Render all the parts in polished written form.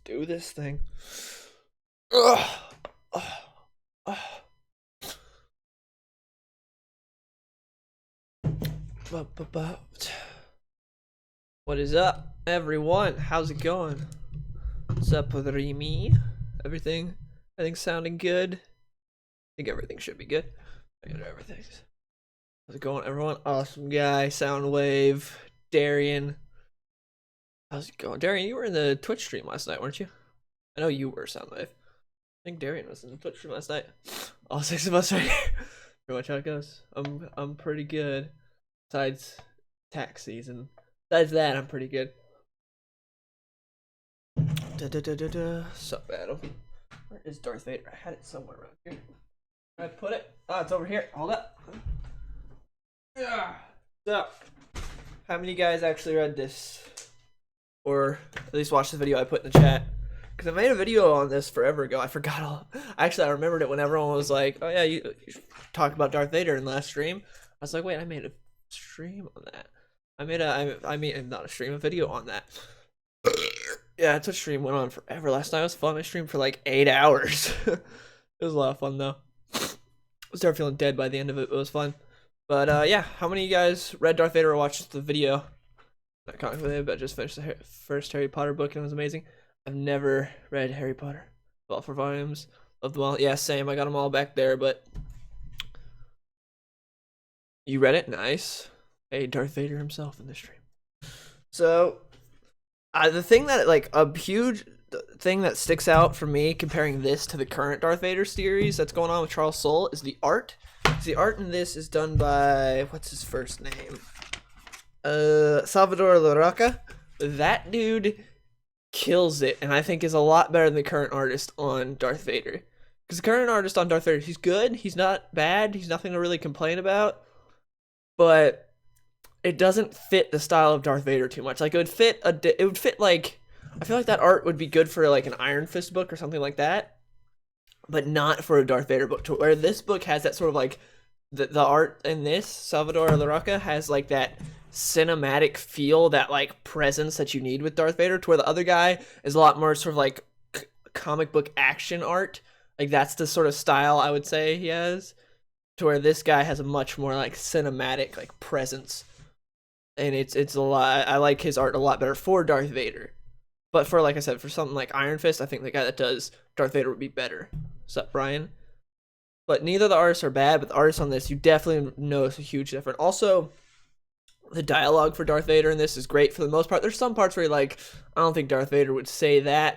do this thing. Ugh. What is up, everyone? How's it going? What's up with me? Everything's sounding good. I think everything should be good. I got everything. How's it going, everyone? Awesome guy, Soundwave, Darian. How's it going? Darian, you were in the Twitch stream last night, weren't you? I know you were, Soundwave. I think Darian was in the Twitch stream last night. All six of us right here. Pretty much how it goes. I'm pretty good. Besides tax season. Besides that, I'm pretty good. Sup, Adam? Where is Darth Vader? I had it somewhere around here. Where did I put it? Oh, it's over here. Hold up. So, how many of you guys actually read this? Or at least watched the video I put in the chat? Because I made a video on this forever ago. I forgot all. Actually, I remembered it when everyone was like, oh yeah, you talked about Darth Vader in the last stream. I was like, wait, I made a stream on that. I made not a stream, a video on that. Yeah, Twitch stream went on forever. Last night was fun. I streamed for like 8 hours. It was a lot of fun though. I started feeling dead by the end of it. It was fun. But yeah, how many of you guys read Darth Vader or watched the video? Not comic with it, but just finished the first Harry Potter book and it was amazing. I've never read Harry Potter. All 4 volumes. Love them all. Yeah, same. I got them all back there, but you read it? Nice. Hey, Darth Vader himself in the stream. So, the thing that, like, a huge thing that sticks out for me comparing this to the current Darth Vader series that's going on with Charles Soule is the art. The art in this is done by, what's his first name? Salvador Larroca. That dude kills it, and I think is a lot better than the current artist on Darth Vader. Because the current artist on Darth Vader, he's good, he's not bad, he's nothing to really complain about, but it doesn't fit the style of Darth Vader too much. Like, it would fit like, I feel like that art would be good for like an Iron Fist book or something like that, but not for a Darth Vader book, to where this book has that sort of like, the art in this, Salvador Larroca, has like that cinematic feel, that like presence that you need with Darth Vader, to where the other guy is a lot more sort of like comic book action art. Like, that's the sort of style I would say he has, to where this guy has a much more like cinematic like presence, and it's a lot. I like his art a lot better for Darth Vader, but for, like I said, for something like Iron Fist, I think the guy that does Darth Vader would be better. What's up, Brian? But neither of the artists are bad, but the artists on this, you definitely notice a huge difference. Also, the dialogue for Darth Vader in this is great for the most part. There's some parts where you're like, I don't think Darth Vader would say that.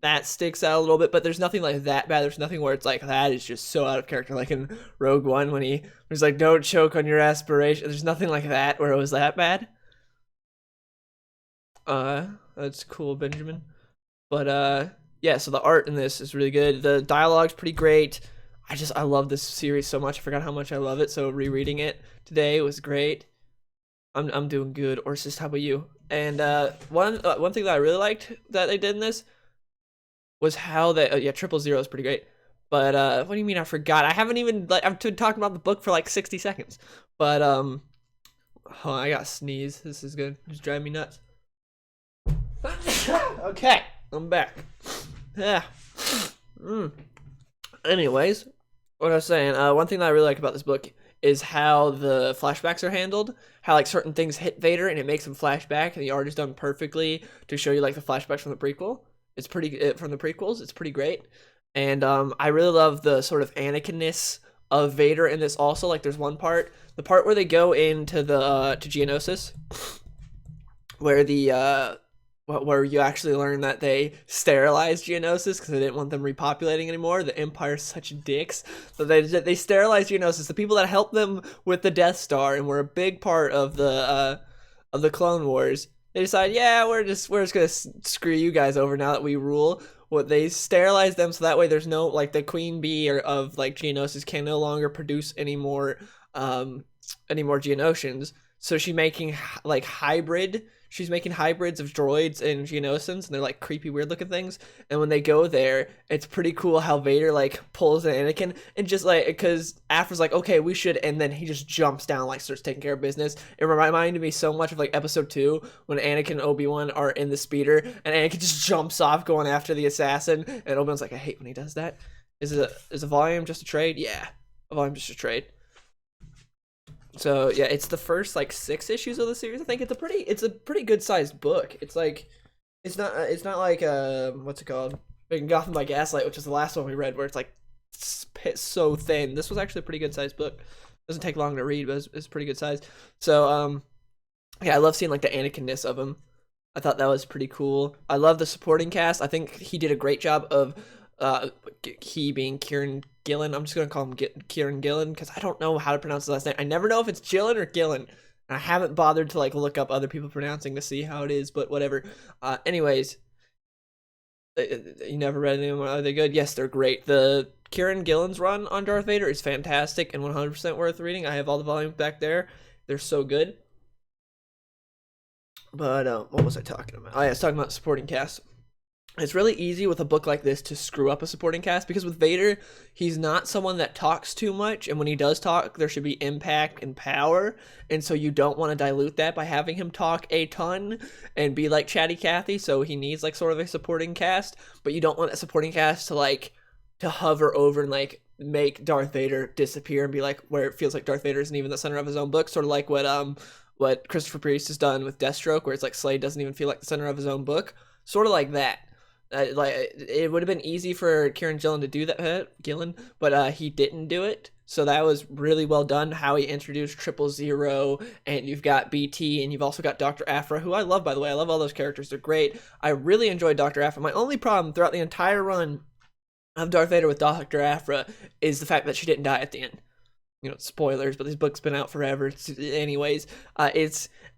That sticks out a little bit, but there's nothing like that bad. There's nothing where it's like, that is just so out of character. Like in Rogue One when he was like, don't choke on your aspiration. There's nothing like that where it was that bad. That's cool, Benjamin. But yeah, so the art in this is really good. The dialogue's pretty great. I love this series so much. I forgot how much I love it. So rereading it today was great. I'm doing good. Orsis, how about you? And one thing that I really liked that they did in this was how they, yeah, 000 is pretty great. But what do you mean I forgot? I haven't even, like, I've been talking about the book for like 60 seconds. But hold on, I got to sneeze. This is gonna just drive me nuts. Okay, I'm back. Yeah. Anyways, what I was saying, one thing that I really like about this book is how the flashbacks are handled. How like certain things hit Vader and it makes him flashback, and the art is done perfectly to show you like the flashbacks from the prequel. It's pretty from the prequels. It's pretty great, and I really love the sort of Anakin-ness of Vader in this. Also, like there's one part, the part where they go into the to Geonosis, where the where you actually learn that they sterilized Geonosis because they didn't want them repopulating anymore. The Empire's such dicks. So they sterilized Geonosis. The people that helped them with the Death Star and were a big part of the Clone Wars, they decided, yeah, we're just gonna screw you guys over now that we rule. What they sterilized them so that way there's no, like, the Queen Bee of like Geonosis can no longer produce any more Geonosians. So she's making like hybrid. She's making hybrids of droids and Geonosians, and they're like creepy, weird looking things. And when they go there, it's pretty cool how Vader like pulls an Anakin and just like, because Afra's like, okay, we should, and then he just jumps down, like starts taking care of business. It reminded me so much of like Episode 2 when Anakin and Obi-Wan are in the speeder, and Anakin just jumps off going after the assassin, and Obi-Wan's like, I hate when he does that. Is a volume just a trade? Yeah, a volume just a trade. So yeah, it's the first like 6 issues of the series. I think it's a pretty good sized book. It's like it's not like what's it called? Like Gotham by Gaslight, which is the last one we read, where it's like so thin. This was actually a pretty good sized book. Doesn't take long to read, but it's pretty good size. So yeah, I love seeing like the Anakin-ness of him. I thought that was pretty cool. I love the supporting cast. I think he did a great job of he being Kieran Gillen. I'm just gonna call him Kieran Gillen because I don't know how to pronounce his last name. I never know if it's Gillen or Gillen. I haven't bothered to like look up other people pronouncing to see how it is, but whatever. Anyways, you never read any of them? Are they good? Yes, they're great. The Kieran Gillen's run on Darth Vader is fantastic and 100% worth reading. I have all the volumes back there. They're so good. But what was I talking about? Oh yeah, I was talking about supporting cast. It's really easy with a book like this to screw up a supporting cast because with Vader, he's not someone that talks too much, and when he does talk, there should be impact and power, and so you don't want to dilute that by having him talk a ton and be like Chatty Cathy, so he needs like sort of a supporting cast, but you don't want that supporting cast to like to hover over and like make Darth Vader disappear and be like where it feels like Darth Vader isn't even the center of his own book, sort of like what Christopher Priest has done with Deathstroke, where it's like Slade doesn't even feel like the center of his own book, sort of like that. Like it would have been easy for Kieran Gillen to do that, but he didn't do it. So that was really well done. How he introduced 000, and you've got BT, and you've also got Dr. Aphra, who I love, by the way. I love all those characters; they're great. I really enjoyed Dr. Aphra. My only problem throughout the entire run of Darth Vader with Dr. Aphra is the fact that she didn't die at the end. You know, spoilers, but this book's been out forever. Anyways,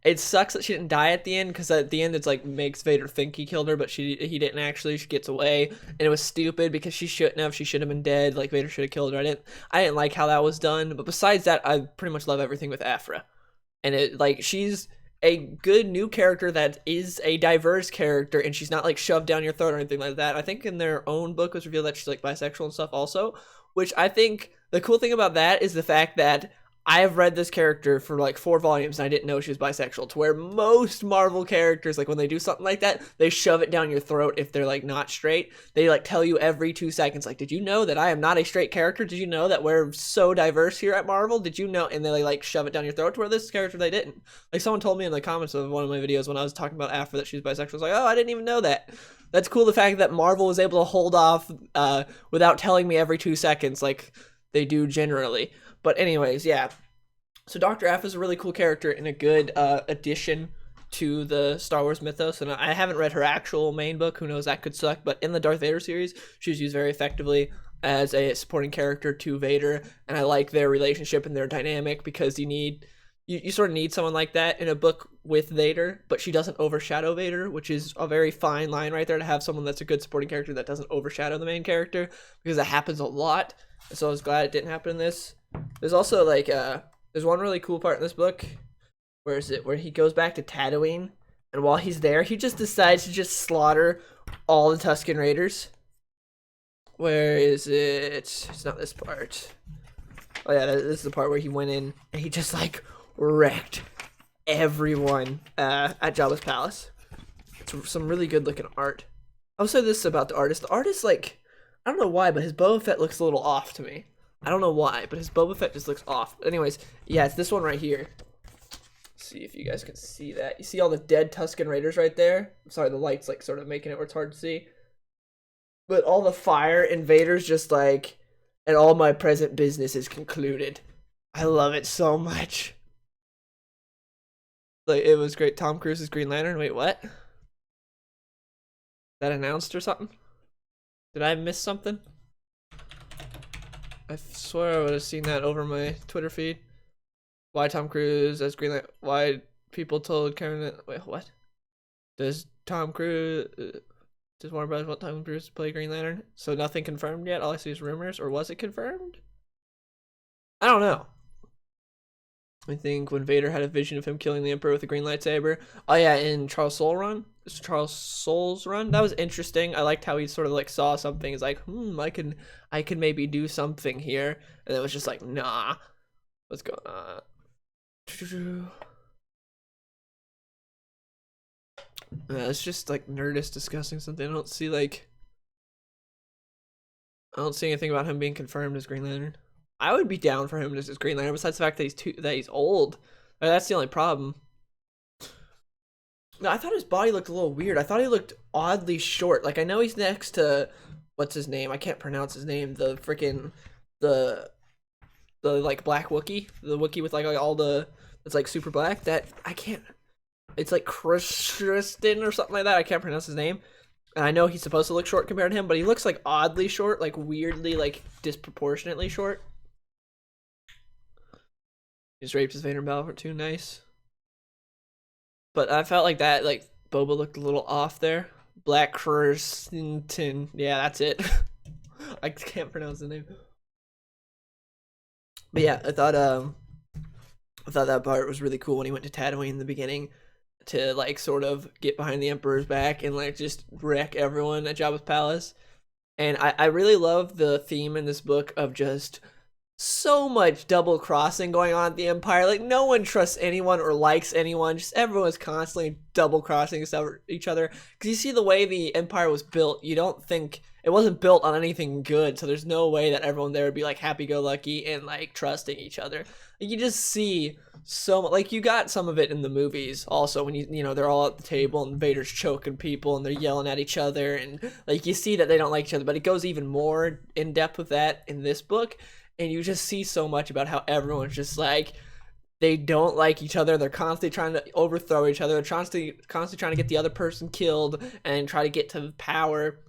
it sucks that she didn't die at the end, because at the end it's like makes Vader think he killed her, but he didn't actually. She gets away, and it was stupid because she shouldn't have. She should have been dead. Like Vader should have killed her. I didn't like how that was done. But besides that, I pretty much love everything with Aphra, and it like she's a good new character that is a diverse character, and she's not like shoved down your throat or anything like that. I think in their own book was revealed that she's like bisexual and stuff also, which I think the cool thing about that is the fact that I have read this character for like 4 volumes and I didn't know she was bisexual, to where most Marvel characters, like when they do something like that, they shove it down your throat if they're like not straight. They like tell you every 2 seconds, like, did you know that I am not a straight character? Did you know that we're so diverse here at Marvel? Did you know? And they like shove it down your throat, to where this character they didn't. Like someone told me in the comments of one of my videos when I was talking about Aphra that she's bisexual, I was like, oh, I didn't even know that. That's cool, the fact that Marvel was able to hold off without telling me every 2 seconds like they do generally. But anyways, yeah. So Dr. Aphra is a really cool character and a good addition to the Star Wars mythos. And I haven't read her actual main book. Who knows, that could suck. But in the Darth Vader series, she was used very effectively as a supporting character to Vader. And I like their relationship and their dynamic, because you sort of need someone like that in a book with Vader, but she doesn't overshadow Vader, which is a very fine line right there, to have someone that's a good supporting character that doesn't overshadow the main character, because that happens a lot. So I was glad it didn't happen in this. There's also like there's one really cool part in this book. Where is it? Where he goes back to Tatooine, and while he's there, he just decides to just slaughter all the Tusken Raiders. Where is it? It's not this part. Oh yeah, this is the part where he went in and he just like wrecked everyone at Jabba's palace. It's some really good looking art. I'll say this about the artist. The artist, like, I don't know why, but his Boba Fett looks a little off to me. I don't know why, but his Boba Fett just looks off. But anyways, yeah, it's this one right here. Let's see if you guys can see that. You see all the dead Tusken Raiders right there? I'm sorry, the light's like sort of making it where it's hard to see. But all the fire, and Vader's just like, and all my present business is concluded. I love it so much. Like, it was great. Tom Cruise's Green Lantern. Wait, what? That announced or something? Did I miss something? I swear I would have seen that over my Twitter feed. Why Tom Cruise as Green Lantern? Why people told Karen that? Wait, what? Does Tom Cruise? Does Warner Brothers want Tom Cruise to play Green Lantern? So nothing confirmed yet. All I see is rumors, or was it confirmed? I don't know. I think when Vader had a vision of him killing the Emperor with a green lightsaber. Oh yeah, in Charles Soule's run, that was interesting. I liked how he sort of like saw something. He's like, I can maybe do something here, and it was just like, nah, what's going on? It's just like Nerdist discussing something. I don't see anything about him being confirmed as Green Lantern. I would be down for him as Green Lantern, besides the fact that he's old. That's the only problem. No, I thought his body looked a little weird. I thought he looked oddly short. Like, I know he's next to what's his name? I can't pronounce his name. The freaking the like black Wookie, the Wookie with like all the it's like super black. That I can't. It's like Kristen or something like that. I can't pronounce his name. And I know he's supposed to look short compared to him, but he looks like oddly short, like weirdly, like disproportionately short. He's raped his Vader Battle for too nice. But I felt like that, like Boba looked a little off there. Black Kristen, yeah, that's it. I can't pronounce the name. But yeah, I thought that part was really cool when he went to Tatooine in the beginning to like sort of get behind the Emperor's back and like just wreck everyone at Jabba's palace. And I really love the theme in this book of just so much double crossing going on at the Empire. Like, no one trusts anyone or likes anyone. Just everyone's constantly double crossing each other. Because you see the way the Empire was built, you don't think it wasn't built on anything good. So there's no way that everyone there would be like happy-go-lucky and like trusting each other. Like, you just see so much. Like, you got some of it in the movies also when you know they're all at the table and Vader's choking people and they're yelling at each other and like you see that they don't like each other. But it goes even more in depth with that in this book. And you just see so much about how everyone's just like, they don't like each other. They're constantly trying to overthrow each other. They're constantly trying to get the other person killed and try to get to power.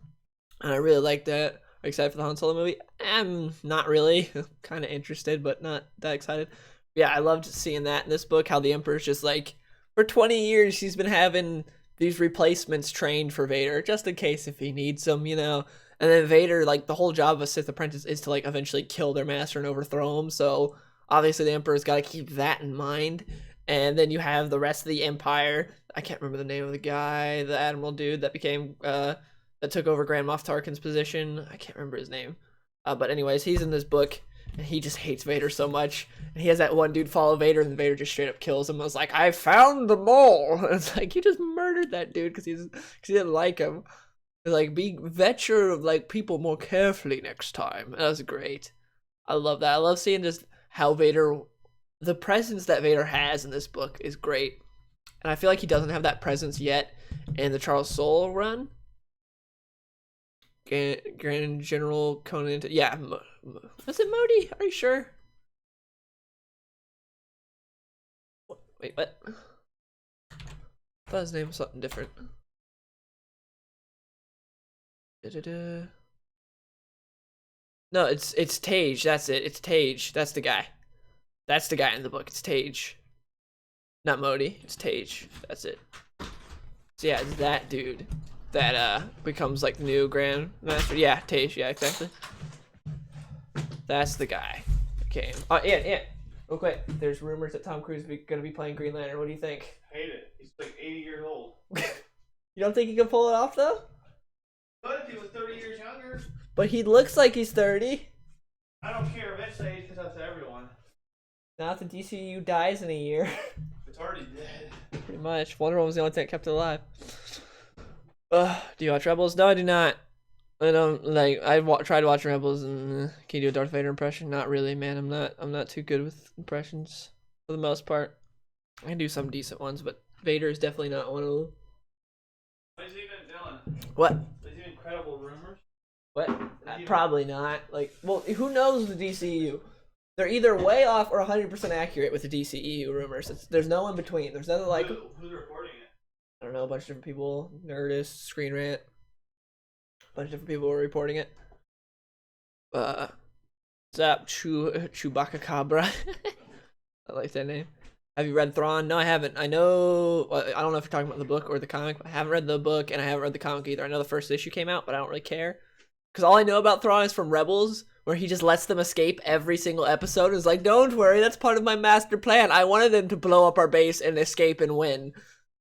And I really like that. Are you excited for the Han Solo movie? I'm not really. Kind of interested, but not that excited. Yeah, I loved seeing that in this book, how the Emperor's just like, for 20 years, he's been having these replacements trained for Vader, just in case if he needs them, you know. And then Vader, like, the whole job of a Sith apprentice is to, like, eventually kill their master and overthrow him. So, obviously, the Emperor's got to keep that in mind. And then you have the rest of the Empire. I can't remember the name of the guy, the Admiral dude that became, that took over Grand Moff Tarkin's position. I can't remember his name. But anyways, he's in this book, and he just hates Vader so much. And he has that one dude follow Vader, and Vader just straight up kills him. I was like, I found the mole. And it's like, you just murdered that dude because he didn't like him. Like, vet your like people more carefully next time. That was great. I love that. I love seeing just how Vader, the presence that Vader has in this book is great. And I feel like he doesn't have that presence yet in the Charles Soule run. Grand General Conan, yeah. Was it Modi? Are you sure? Wait, what? I thought his name was something different. No, it's Tage. That's it. It's Tage. That's the guy. That's the guy in the book. It's Tage. Not Modi. It's Tage. That's it. So yeah, it's that dude that becomes like new Grand Master. Yeah, Tage. Yeah, exactly. That's the guy. Okay. Oh yeah. Real quick, there's rumors that Tom Cruise is gonna be playing Green Lantern. What do you think? I hate it. He's like 80 years old. You don't think he can pull it off though? But if he was 30 years younger. But he looks like he's 30. I don't care. Eventually, age catches up to everyone. Now the DCU dies in a year. It's already dead. Pretty much. Wonder Woman was the only thing that kept it alive. Do you watch Rebels? No, I do not. I don't like. Tried to watch Rebels, and can you do a Darth Vader impression? Not really, man. I'm not too good with impressions for the most part. I can do some decent ones, but Vader is definitely not one of them. There's even Dylan. What? There's even credible rumors. What? Probably not. Like, well, who knows the DCU? They're either way off or 100% accurate with the DCEU rumors. There's no in between. There's nothing like. Who's reporting it? I don't know. A bunch of different people. Nerdist, Screen Rant. A bunch of different people were reporting it. What's up, Chewbacca Cabra? I like that name. Have you read Thrawn? No, I haven't. I know. I don't know if you're talking about the book or the comic. But I haven't read the book and I haven't read the comic either. I know the first issue came out, but I don't really care. Because all I know about Thrawn is from Rebels, where he just lets them escape every single episode and is like, don't worry, that's part of my master plan. I wanted them to blow up our base and escape and win.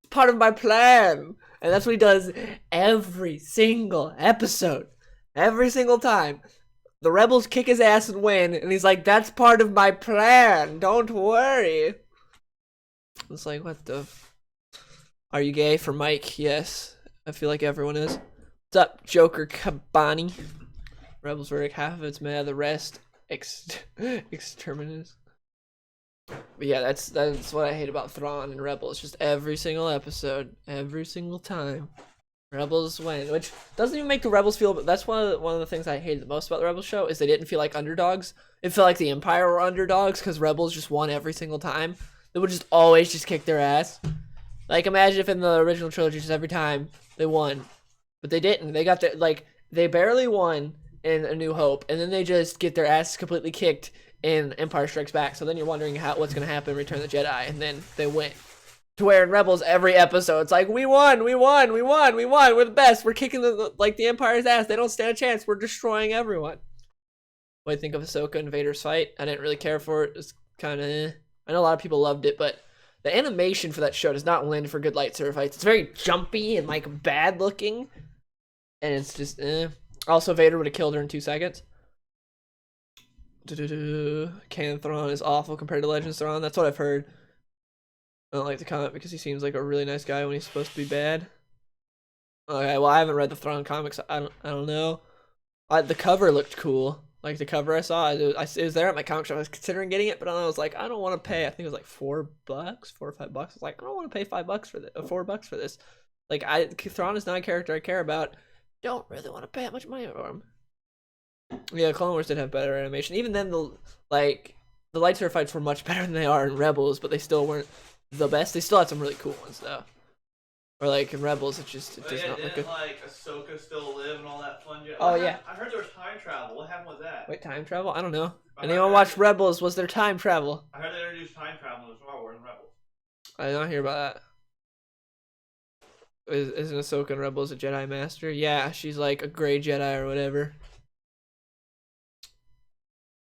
It's part of my plan. And that's what he does every single episode. Every single time. The Rebels kick his ass and win, and he's like, that's part of my plan. Don't worry. It's like, what the... Are you gay for Mike? Yes. I feel like everyone is. What's up, Joker Kabani? Rebels were like half of it's mad, the rest exterminus. But yeah, that's what I hate about Thrawn and Rebels. Just every single episode, every single time, Rebels win, which doesn't even make the Rebels feel. But that's one of the things I hated the most about the Rebels show is they didn't feel like underdogs. It felt like the Empire were underdogs because Rebels just won every single time. They would just always just kick their ass. Like imagine if in the original trilogy, just every time they won. But they didn't. They got they barely won in A New Hope, and then they just get their asses completely kicked in Empire Strikes Back. So then you're wondering what's going to happen in Return of the Jedi, and then they win. To where in Rebels, every episode, it's like, we won, we're the best, we're kicking the Empire's ass, they don't stand a chance, we're destroying everyone. What do you think of Ahsoka and Vader's fight? I didn't really care for it. It's kind of, I know a lot of people loved it, but the animation for that show does not lend for good lightsaber fights. It's very jumpy and like bad looking. And it's just, Also, Vader would have killed her in 2 seconds. Canon Thrawn is awful compared to Legends Thrawn. That's what I've heard. I don't like the comment because he seems like a really nice guy when he's supposed to be bad. Okay, well, I haven't read the Thrawn comics. I don't know. The cover looked cool. Like the cover I saw, it was there at my comic shop. I was considering getting it, but I was like, I don't want to pay. I think it was like $4, $4 or $5. I was like, I don't want to pay $5 for this, $4 for this. Like, Thrawn is not a character I care about. Don't really want to pay that much money for him. Yeah, Clone Wars did have better animation. Even then, the lightsaber fights were much better than they are in Rebels, but they still weren't the best. They still had some really cool ones though. Or like in Rebels, it does not look good. Like Ahsoka still live and all that fun shit? Oh yeah. I heard there was time travel. What happened with that? Wait, time travel? I don't know. Anyone watch Rebels? Was there time travel? I heard they introduced time travel in Star Wars and Rebels. I did not hear about that. Isn't Ahsoka in Rebels a Jedi Master? Yeah, she's like a gray Jedi or whatever.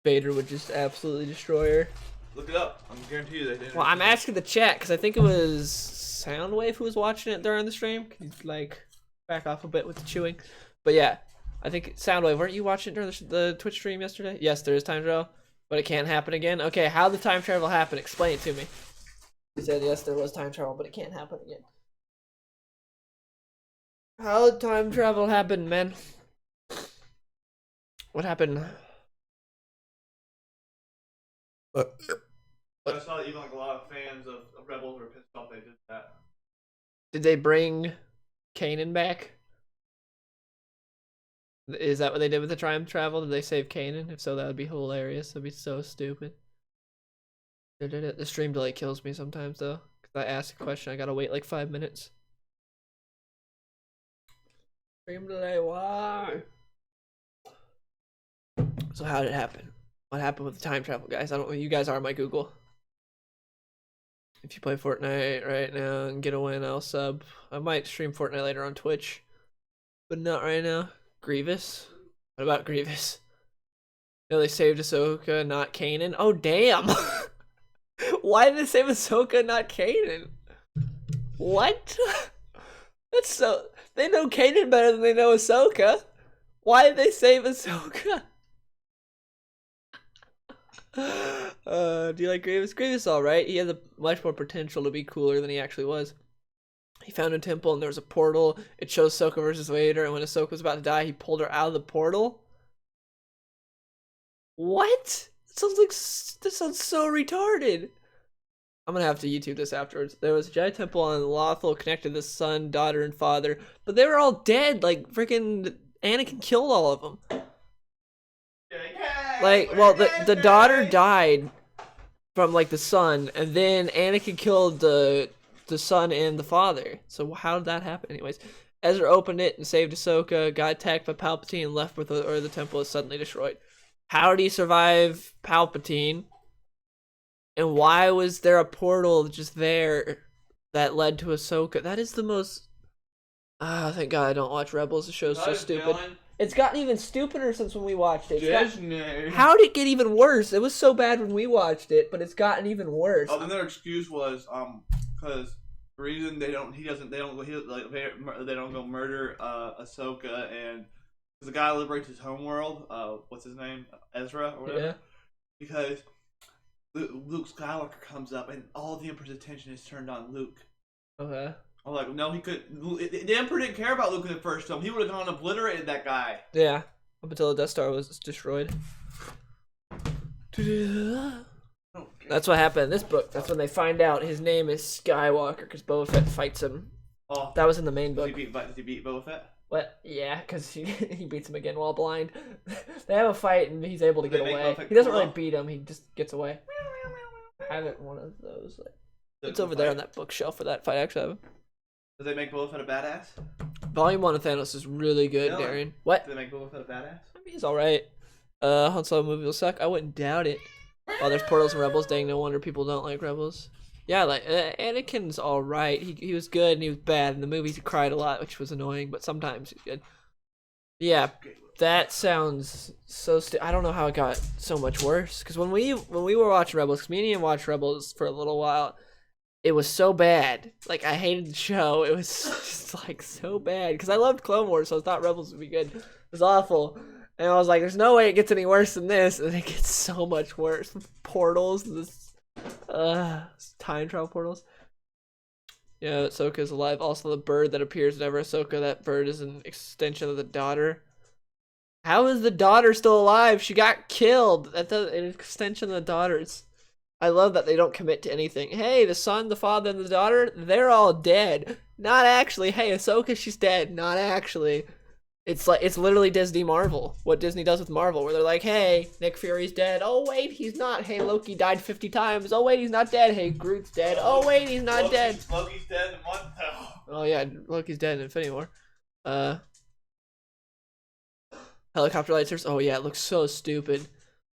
Vader would just absolutely destroy her. Look it up. I'm guarantee you they didn't. Well, I'm asking the chat because I think it was Soundwave who was watching it during the stream. He's like back off a bit with the chewing, but yeah, I think Soundwave. Weren't you watching it during the Twitch stream yesterday? Yes, there is time travel, but it can't happen again. Okay, how did the time travel happen? Explain it to me. He said yes, there was time travel, but it can't happen again. How did time travel happen, man? What happened? I saw even like a lot of fans of Rebels were pissed off they did that. Did they bring Kanan back? Is that what they did with the time travel? Did they save Kanan? If so, that would be hilarious. That'd be so stupid. The stream delay kills me sometimes though. Cause I ask a question, I gotta wait like 5 minutes. Stream delay, why? So how did it happen? What happened with the time travel, guys? I don't know. You guys are my Google. If you play Fortnite right now and get a win, I'll sub. I might stream Fortnite later on Twitch, but not right now. Grievous? What about Grievous? No, they saved Ahsoka, not Kanan. Oh, damn! Why did they save Ahsoka, not Kanan? What? That's so... They know Kanan better than they know Ahsoka. Why did they save Ahsoka? Do you like Grievous? Grievous alright. He had much more potential to be cooler than he actually was. He found a temple and there was a portal. It shows Ahsoka versus Vader, and when Ahsoka was about to die, he pulled her out of the portal. What? That sounds so retarded. I'm gonna have to YouTube this afterwards. There was a Jedi temple on Lothal connected to the son, daughter, and father, but they were all dead. Like freaking Anakin killed all of them. Like, well, the daughter died from like the son, and then Anakin killed the son and the father. So how did that happen? Anyways, Ezra opened it and saved Ahsoka, got attacked by Palpatine, and left with the temple is suddenly destroyed. How did he survive Palpatine? And why was there a portal just there that led to Ahsoka? That is the most... Ah, thank God I don't watch Rebels. The show's so stupid. It's gotten even stupider since when we watched it. Disney. How did it get even worse? It was so bad when we watched it, but it's gotten even worse. Oh, then their excuse was because the reason they don't go murder Ahsoka and because the guy liberates his homeworld. What's his name? Ezra or whatever. Yeah. Because Luke Skywalker comes up and all the Emperor's attention is turned on Luke. Okay. I'm like, no, he could. The Emperor didn't care about Luke in the first film. He would have gone and obliterated that guy. Yeah. Up until the Death Star was destroyed. That's what happened in this book. That's when they find out his name is Skywalker because Boba Fett fights him. Oh, that was in the main book. Did he beat Boba Fett? What? Yeah, because he beats him again while blind. They have a fight and he's able to get away. He doesn't really beat him. He just gets away. I haven't one of those. It's over there on that bookshelf for that fight. Actually, I have. Did they make Boba Fett a badass? Volume 1 of Thanos is really good, No. Darian. What? Did they make Boba Fett a badass? I mean, he's alright. Han Solo movie will suck. I wouldn't doubt it. Oh, there's Portals and Rebels. Dang, no wonder people don't like Rebels. Yeah, like Anakin's alright. He was good and he was bad. In the movies, he cried a lot, which was annoying, but sometimes he's good. Yeah, that sounds so. I don't know how it got so much worse. Because when we were watching Rebels, because me and Ian watched Rebels for a little while, it was so bad. Like I hated the show. It was just like so bad. Because I loved Clone Wars, so I thought Rebels would be good. It was awful. And I was like, there's no way it gets any worse than this. And it gets so much worse. Portals, this time travel portals. Yeah, Ahsoka's alive. Also, the bird that appears whenever Ahsoka, that bird is an extension of the daughter. How is the daughter still alive? She got killed. That's an extension of the daughters. I love that they don't commit to anything. Hey, the son, the father, and the daughter, they're all dead. Not actually. Hey, Ahsoka, she's dead. Not actually. It's literally Disney Marvel. What Disney does with Marvel, where they're like, hey, Nick Fury's dead. Oh, wait, he's not. Hey, Loki died 50 times. Oh, wait, he's not dead. Hey, Groot's dead. Oh, wait, he's not dead. Loki's dead in one though. Oh, yeah, Loki's dead in Infinity War. Helicopter lightsabers. Oh, yeah, it looks so stupid.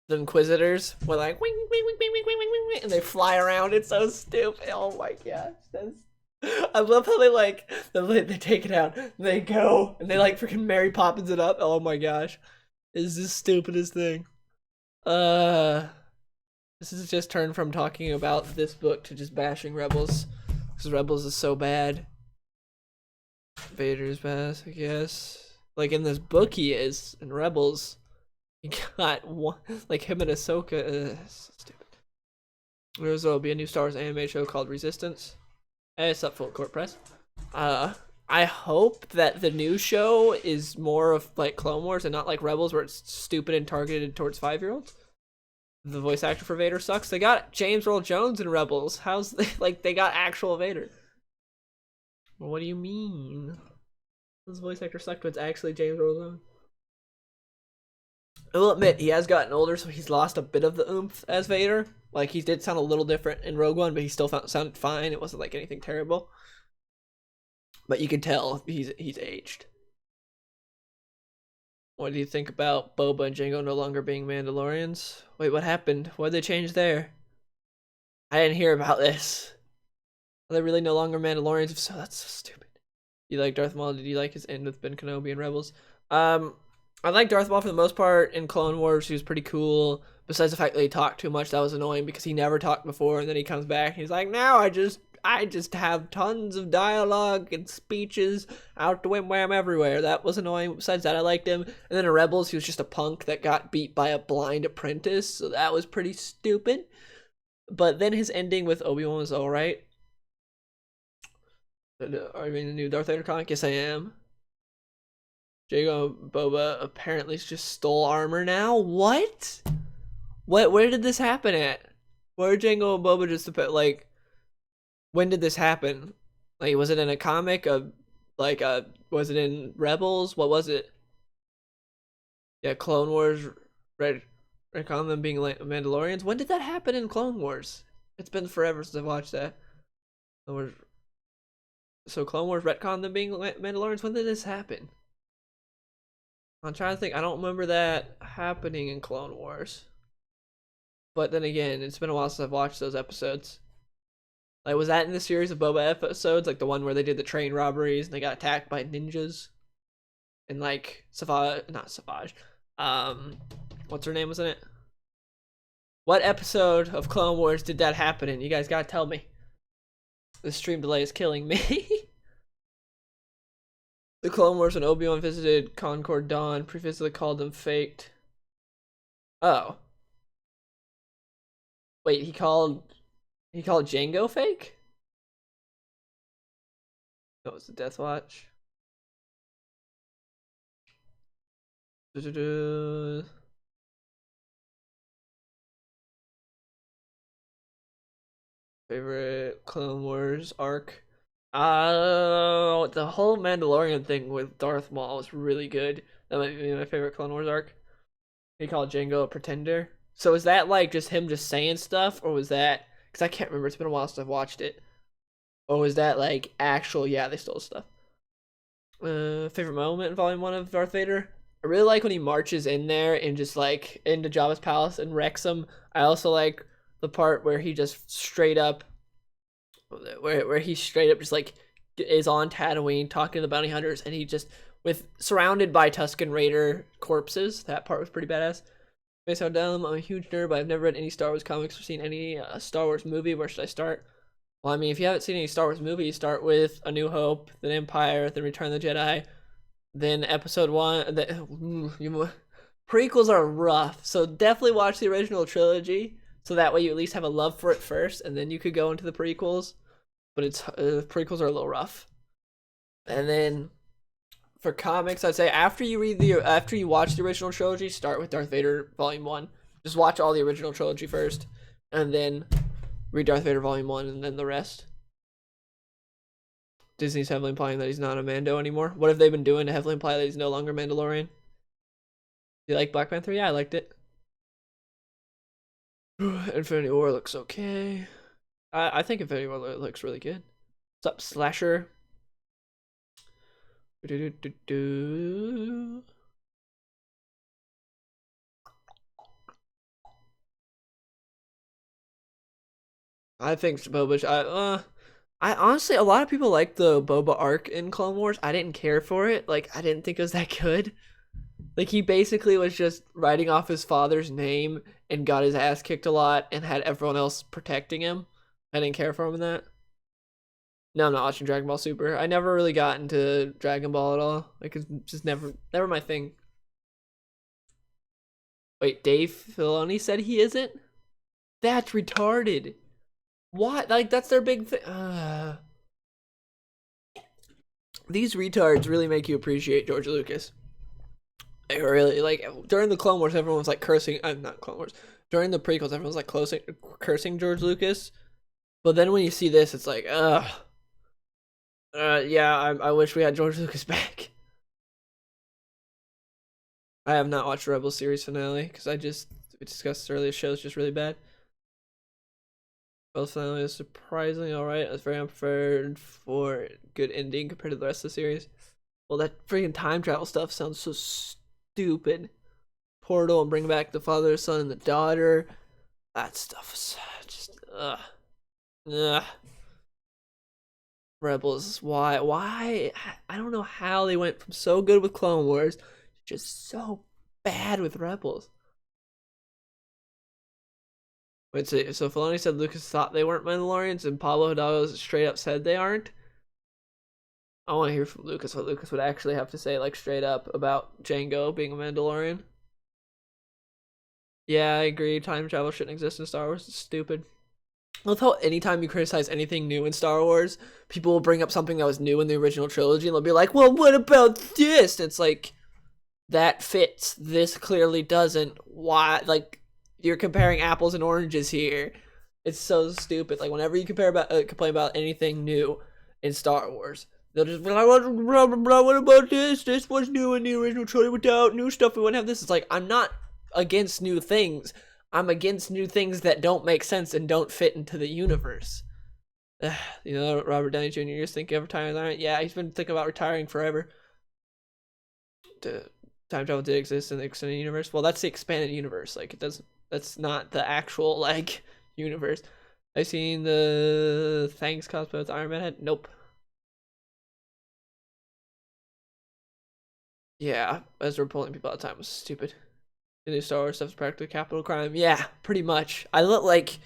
The Inquisitors were like, wing, wing, wing, wing, wing, wing, wing, wing, and they fly around. It's so stupid. Oh, my gosh. I love how they take it out and they go and they like freaking Mary Poppins it up. Oh my gosh. It's the stupidest thing. This is just turned from talking about this book to just bashing Rebels. Because Rebels is so bad. Vader's bad, I guess. Like in this book he is. In Rebels, he got one, like him and Ahsoka. So stupid. There'll be a new Star Wars anime show called Resistance. Hey, it's up, Full Court Press. I hope that the new show is more of like Clone Wars and not like Rebels, where it's stupid and targeted towards 5-year-olds. The voice actor for Vader sucks. They got James Earl Jones in Rebels. How's they got actual Vader? Well, what do you mean? This voice actor sucked, but it's actually James Earl Jones. I will admit he has gotten older, so he's lost a bit of the oomph as Vader. Like, he did sound a little different in Rogue One, but he still sounded fine. It wasn't like anything terrible. But you can tell he's aged. What do you think about Boba and Jango no longer being Mandalorians? Wait, what happened? What did they change there? I didn't hear about this. Are they really no longer Mandalorians? If so, that's so stupid. You like Darth Maul? Did you like his end with Ben Kenobi and Rebels? I like Darth Maul for the most part. In Clone Wars, he was pretty cool. Besides the fact that he talked too much, that was annoying because he never talked before, and then he comes back and he's like, now I just have tons of dialogue and speeches out the wham everywhere. That was annoying. Besides that, I liked him. And then in Rebels, he was just a punk that got beat by a blind apprentice, so that was pretty stupid. But then his ending with Obi-Wan was alright. Are you reading the new Darth Vader comic? Yes, I am. Jango Boba apparently just stole armor now? What? Where did this happen at? Where did Jango and Boba just like? When did this happen? Like, was it in a comic? Was it in Rebels? What was it? Yeah, Clone Wars. Retcon them being like Mandalorians. When did that happen in Clone Wars? It's been forever since I've watched that. So Clone Wars retcon them being Mandalorians. When did this happen? I'm trying to think. I don't remember that happening in Clone Wars. But then again, it's been a while since I've watched those episodes. Like, was that in the series of Boba episodes? Like the one where they did the train robberies and they got attacked by ninjas? and like Savage, not Savage. Um, what's her name was in it? What episode of Clone Wars did that happen in? You guys gotta tell me. The stream delay is killing me. The Clone Wars when Obi-Wan visited Concord Dawn, previously called them faked. Oh. Wait, he called Django fake? That was the Death Watch. Favorite Clone Wars arc? The whole Mandalorian thing with Darth Maul was really good. That might be my favorite Clone Wars arc. He called Django a pretender. So is that like just him just saying stuff, or was that? Because I can't remember. It's been a while since I've watched it. Or was that like actual? Yeah, they stole stuff. Favorite moment in Volume 1 of Darth Vader? I really like when he marches in there and just like into Jabba's palace and wrecks him. I also like the part where he just straight up, where he straight up just like is on Tatooine talking to the bounty hunters, and he just with surrounded by Tusken Raider corpses. That part was pretty badass. Based on Dellum, I'm a huge nerd, but I've never read any Star Wars comics or seen any Star Wars movie. Where should I start? Well, I mean, if you haven't seen any Star Wars movies, start with A New Hope, then Empire, then Return of the Jedi, then Episode 1. Prequels are rough, so definitely watch the original trilogy, so that way you at least have a love for it first, and then you could go into the prequels. But it's prequels are a little rough. And then for comics, I'd say after you watch the original trilogy, start with Darth Vader Volume 1. Just watch all the original trilogy first, and then read Darth Vader Volume 1 and then the rest. Disney's heavily implying that he's not a Mando anymore. What have they been doing to heavily imply that he's no longer Mandalorian? Do you like Black Panther? Yeah, I liked it. Infinity War looks okay. I think Infinity War looks really good. What's up, Slasher? I think I honestly, a lot of people like the Boba arc in Clone Wars. I didn't care for it. Like, I didn't think it was that good. Like, he basically was just writing off his father's name and got his ass kicked a lot and had everyone else protecting him. I didn't care for him in that. No, I'm not watching Dragon Ball Super. I never really got into Dragon Ball at all. Like, it's just never my thing. Wait, Dave Filoni said he isn't? That's retarded. What? Like, that's their big thing. These retards really make you appreciate George Lucas. They really, like, during the Clone Wars, everyone was like cursing. Not Clone Wars. During the prequels, everyone was like cursing George Lucas. But then when you see this, it's like, ugh. Yeah, I wish we had George Lucas back. I have not watched Rebel series finale because we discussed earlier. The show's just really bad. Rebel finale is surprisingly alright. I was very unprepared for good ending compared to the rest of the series. Well, that freaking time travel stuff sounds so stupid. Portal and bring back the father, son, and the daughter. That stuff is just ugh. Rebels, why? I don't know how they went from so good with Clone Wars to just so bad with Rebels. Wait, so Filoni said Lucas thought they weren't Mandalorians, and Pablo Hidalgo straight up said they aren't. I want to hear from Lucas what Lucas would actually have to say, like straight up about Django being a Mandalorian. Yeah, I agree. Time travel shouldn't exist in Star Wars. It's stupid. I love how anytime you criticize anything new in Star Wars, people will bring up something that was new in the original trilogy, and they'll be like, "Well, what about this?" And it's like, that fits. This clearly doesn't. Why? Like, you're comparing apples and oranges here. It's so stupid. Like, whenever you complain about anything new in Star Wars, they'll just be like, blah, blah, blah, what about this? This was new in the original trilogy. Without new stuff, we wouldn't have this. It's like, I'm not against new things. I'm against new things that don't make sense and don't fit into the universe. You know, Robert Downey Jr. just thinking of retiring. Yeah, he's been thinking about retiring forever. Time travel did exist in the extended universe. Well, that's the expanded universe. Like, it doesn't. That's not the actual like universe. I've seen the Thanks cosplay with Iron Man head. Nope. Yeah, Ezra pulling people out of time was stupid. The new Star Wars stuff is practically capital crime. Yeah, pretty much. I look like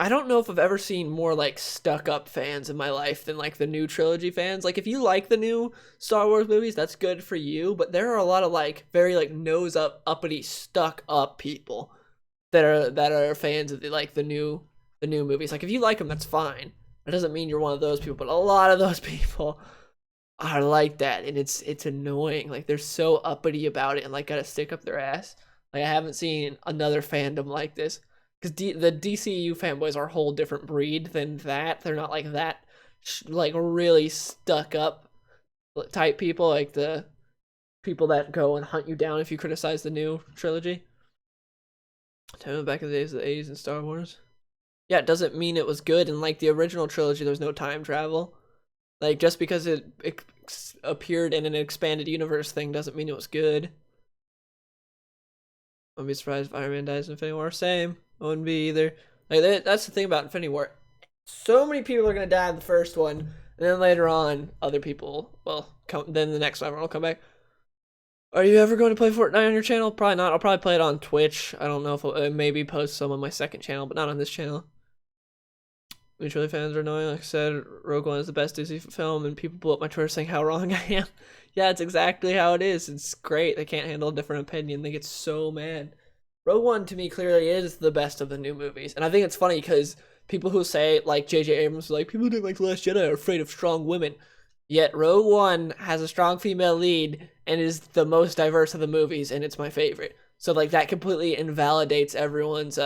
I don't know if I've ever seen more like stuck up fans in my life than like the new trilogy fans. Like if you like the new Star Wars movies, that's good for you, but there are a lot of like very like nose up uppity stuck up people that are fans of the new movies. Like if you like them, that's fine. That doesn't mean you're one of those people, but a lot of those people are like that, and it's annoying. Like they're so uppity about it and like gotta stick up their ass. Like I haven't seen another fandom like this because the DCU fanboys are a whole different breed than that. They're not like that, like really stuck up type people, like the people that go and hunt you down if you criticize the new trilogy. Tell me back in the days of the 80s in Star Wars. Yeah, it doesn't mean it was good. And like the original trilogy, there was no time travel. Like just because it appeared in an expanded universe thing doesn't mean it was good. I wouldn't be surprised if Iron Man dies in Infinity War. Same. I wouldn't be either. Like that's the thing about Infinity War. So many people are gonna die in the first one, and then later on, other people. Well, then the next one will come back. Are you ever going to play Fortnite on your channel? Probably not. I'll probably play it on Twitch. I don't know if I'll maybe post some on my second channel, but not on this channel. Mutually fans are annoying. Like I said, Rogue One is the best Disney film, and people blow up my Twitter saying how wrong I am. Yeah, it's exactly how it is. It's great. They can't handle a different opinion. They get so mad. Rogue One to me clearly is the best of the new movies, and I think it's funny because people who say like J.J. Abrams, like people who didn't like The Last Jedi are afraid of strong women. Yet Rogue One has a strong female lead and is the most diverse of the movies, and it's my favorite. So like that completely invalidates everyone's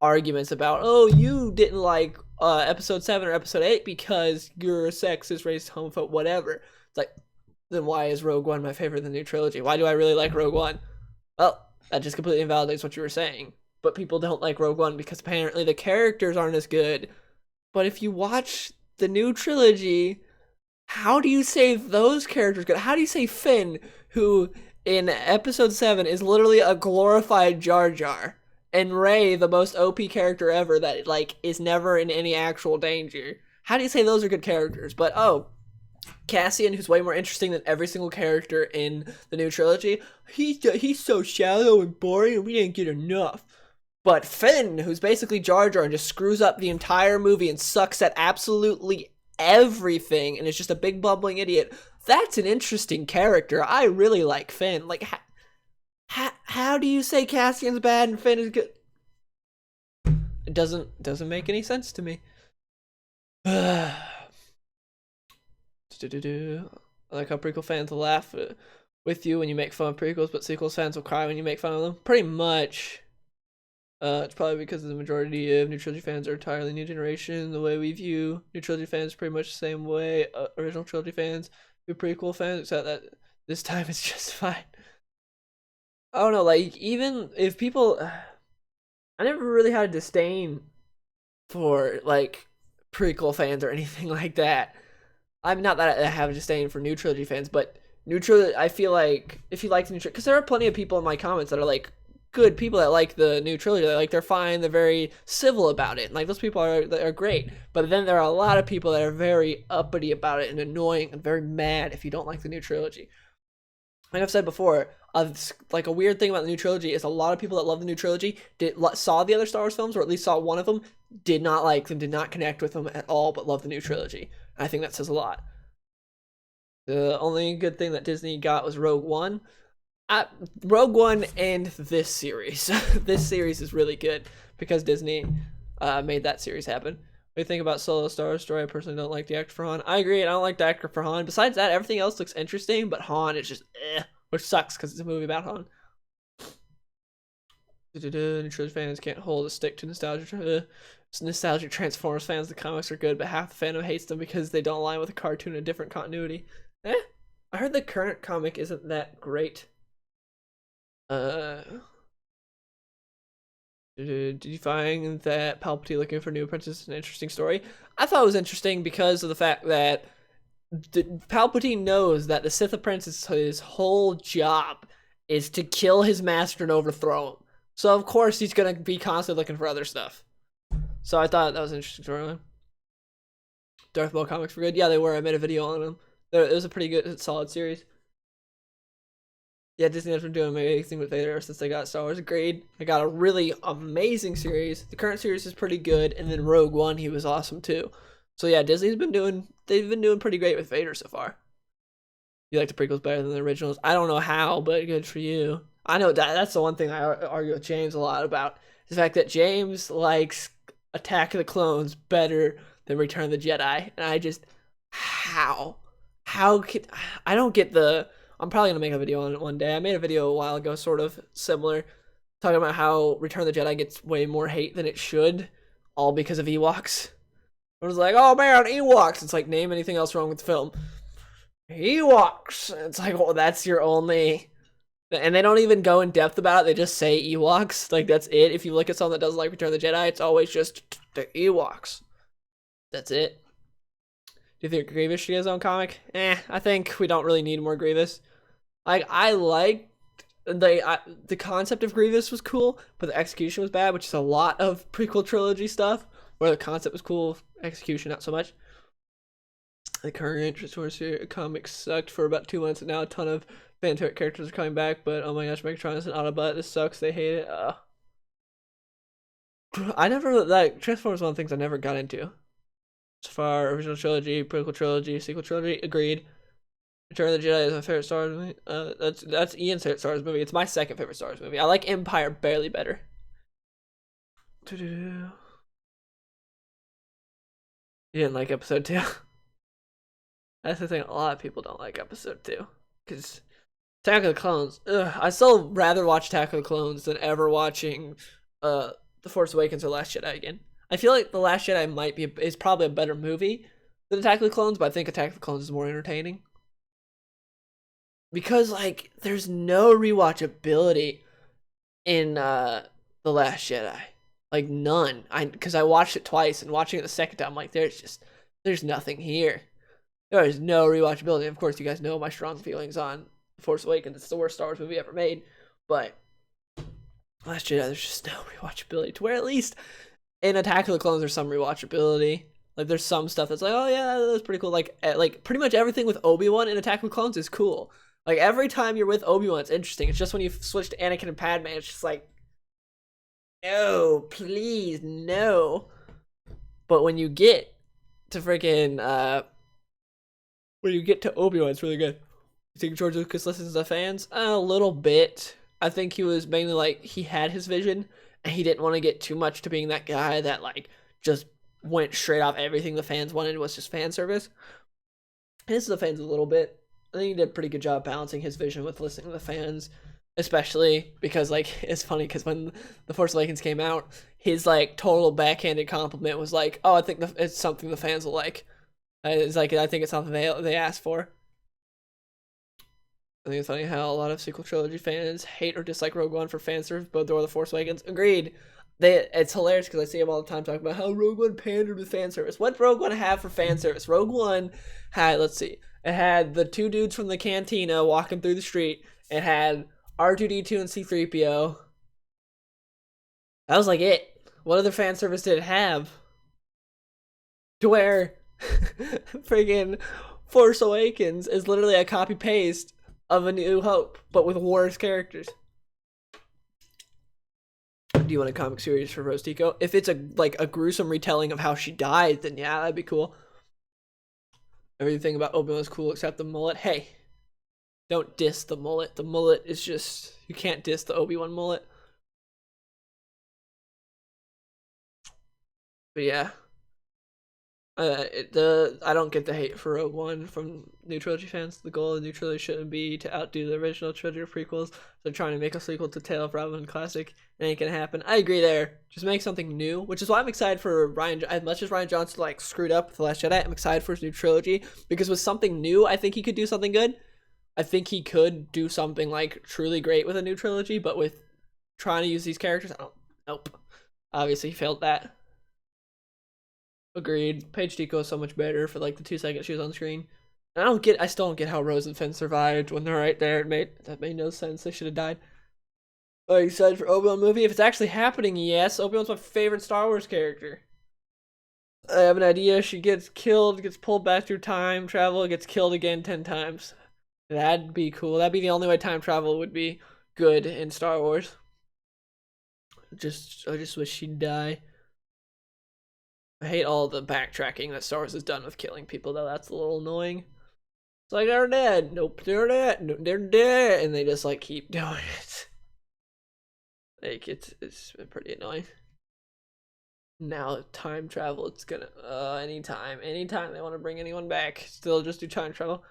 arguments about, oh, you didn't like episode 7 or episode 8 because you're a sexist, racist, homophobe, whatever. It's like, then why is Rogue One my favorite in the new trilogy? Why do I really like Rogue One? Well, that just completely invalidates what you were saying. But people don't like Rogue One because apparently the characters aren't as good. But if you watch the new trilogy, how do you say those characters good? How do you say Finn, who in episode 7 is literally a glorified Jar Jar, and Rey, the most OP character ever that like is never in any actual danger? How do you say those are good characters? But oh, Cassian, who's way more interesting than every single character in the new trilogy, he's so shallow and boring, and we didn't get enough. But Finn, who's basically Jar Jar and just screws up the entire movie and sucks at absolutely everything and is just a big bubbling idiot, that's an interesting character. I really like Finn. Like, how do you say Cassian's bad and Finn is good? It doesn't make any sense to me. I like how prequel fans will laugh with you when you make fun of prequels, but sequels fans will cry when you make fun of them. Pretty much. It's probably because the majority of new trilogy fans are entirely new generation. The way we view new trilogy fans is pretty much the same way original trilogy fans view prequel fans, except that this time it's just fine. I don't know, like, even if people... I never really had a disdain for, like, prequel fans or anything like that. I'm not that I have a disdain for new trilogy fans, but new trilogy, I feel like, if you like the new trilogy... Because there are plenty of people in my comments that are, like, good people that like the new trilogy. They're fine. They're very civil about it. And, like, those people are great. But then there are a lot of people that are very uppity about it and annoying and very mad if you don't like the new trilogy. Like I've said before, like a weird thing about the new trilogy is a lot of people that love the new trilogy saw the other Star Wars films, or at least saw one of them, did not like them, did not connect with them at all, but love the new trilogy. And I think that says a lot. The only good thing that Disney got was Rogue One. Rogue One and this series. This series is really good because Disney made that series happen. What do you think about Solo Star Wars story? I personally don't like the actor for Han. I agree, I don't like the actor for Han. Besides that, everything else looks interesting, but Han is just which sucks because it's a movie about Han. New trilogy fans can't hold a stick to nostalgia. Nostalgic Transformers fans, the comics are good, but half the fandom hates them because they don't align with a cartoon in a different continuity. I heard the current comic isn't that great. Did you find that Palpatine looking for new apprentice is an interesting story? I thought it was interesting because of the fact that Palpatine knows that the Sith apprentice, his whole job is to kill his master and overthrow him. So of course he's gonna be constantly looking for other stuff. So I thought that was an interesting storyline. Darth Maul comics were good. Yeah, they were. I made a video on them. It was a pretty good, solid series. Yeah, Disney has been doing amazing with Vader since they got Star Wars. Agreed. They got a really amazing series. The current series is pretty good, and then Rogue One, he was awesome too. So yeah, they've been doing pretty great with Vader so far. You like the prequels better than the originals? I don't know how, but good for you. I know that's the one thing I argue with James a lot about. The fact that James likes Attack of the Clones better than Return of the Jedi, and I just how can I don't get the. I'm probably gonna make a video on it one day. I made a video a while ago, sort of similar, talking about how Return of the Jedi gets way more hate than it should, all because of Ewoks. I was like, oh man, Ewoks. It's like, name anything else wrong with the film. Ewoks. It's like, well, that's your only. And they don't even go in depth about it. They just say Ewoks. Like, that's it. If you look at someone that doesn't like Return of the Jedi, it's always just the Ewoks. That's it. Do you think Grievous should get his own comic? I think we don't really need more Grievous. Like, I liked the concept of Grievous was cool, but the execution was bad, which is a lot of prequel trilogy stuff, where the concept was cool, execution not so much. The current Transformers comics sucked for about 2 months, and now a ton of fan favorite characters are coming back, but oh my gosh, Megatron is an Autobot. This sucks. They hate it. I never, like, Transformers one of the things I never got into. So far, original trilogy, prequel trilogy, sequel trilogy, agreed. Return of the Jedi is my favorite Star Wars movie. That's Ian's favorite Star Wars movie. It's my second favorite Star Wars movie. I like Empire barely better. You didn't like episode 2. That's the thing. A lot of people don't like episode 2 because Attack of the Clones. I still rather watch Attack of the Clones than ever watching The Force Awakens or Last Jedi again. I feel like The Last Jedi is probably a better movie than Attack of the Clones, but I think Attack of the Clones is more entertaining. Because, like, there's no rewatchability in The Last Jedi. Like, none. Because I watched it twice, and watching it the second time, I'm like, there's nothing here. There is no rewatchability. Of course, you guys know my strong feelings on The Force Awakens. It's the worst Star Wars movie ever made. But Last Jedi, there's just no rewatchability. To where at least in Attack of the Clones, there's some rewatchability. Like, there's some stuff that's like, oh yeah, that's pretty cool. Like pretty much everything with Obi-Wan in Attack of the Clones is cool. Like, every time you're with Obi-Wan, it's interesting. It's just when you switch to Anakin and Padme, it's just like, no, please, no. But when you get to freaking, when you get to Obi-Wan, it's really good. You think George Lucas listens to fans? A little bit. I think he was mainly like, he had his vision, and he didn't want to get too much to being that guy that, like, just went straight off everything the fans wanted was just fan service. And this is the fans a little bit. I think he did a pretty good job balancing his vision with listening to the fans, especially because, like, it's funny because when The Force Awakens came out, his, like, total backhanded compliment was like, oh, I think it's something the fans will like. It's like, I think it's something they asked for. I think it's funny how a lot of sequel trilogy fans hate or dislike Rogue One for fan service, but The Force Awakens. Agreed. It's hilarious because I see them all the time talking about how Rogue One pandered with fan service. What did Rogue One have for fan service? Rogue One had, let's see, it had the two dudes from the cantina walking through the street. It had R2-D2 and C-3PO. That was like it. What other fan service did it have? To where friggin' Force Awakens is literally a copy-paste of A New Hope, but with worse characters. Do you want a comic series for Rose Tico? If it's a gruesome retelling of how she died, then yeah, that'd be cool. Everything about Obi-Wan's cool except the mullet. Hey, don't diss the mullet. The mullet is just, you can't diss the Obi-Wan mullet. But yeah. I don't get the hate for Rogue One from new trilogy fans. The goal of the new trilogy shouldn't be to outdo the original trilogy of prequels. They're trying to make a sequel to Tale of Robin Classic. It ain't gonna happen. I agree there. Just make something new, which is why I'm excited for Ryan. As much as Ryan Johnson like screwed up with The Last Jedi, I'm excited for his new trilogy because with something new, I think he could do something good. I think he could do something like truly great with a new trilogy, but with trying to use these characters, nope. Obviously, he failed that. Agreed. Paige Tico is so much better for like the 2 seconds she was on screen. And I still don't get how Rose and Finn survived when they're right there. That made no sense. They should have died. Are you excited for Obi-Wan movie? If it's actually happening, yes. Obi-Wan's my favorite Star Wars character. I have an idea. She gets killed, gets pulled back through time travel, gets killed again 10 times. That'd be cool. That'd be the only way time travel would be good in Star Wars. I just wish she'd die. I hate all the backtracking that Star Wars has done with killing people, though. That's a little annoying. It's like, they're dead. Nope, they're dead. No, they're dead. And they just, like, keep doing it. Like, it's been pretty annoying. Now, time travel, it's gonna, anytime they want to bring anyone back, still just do time travel.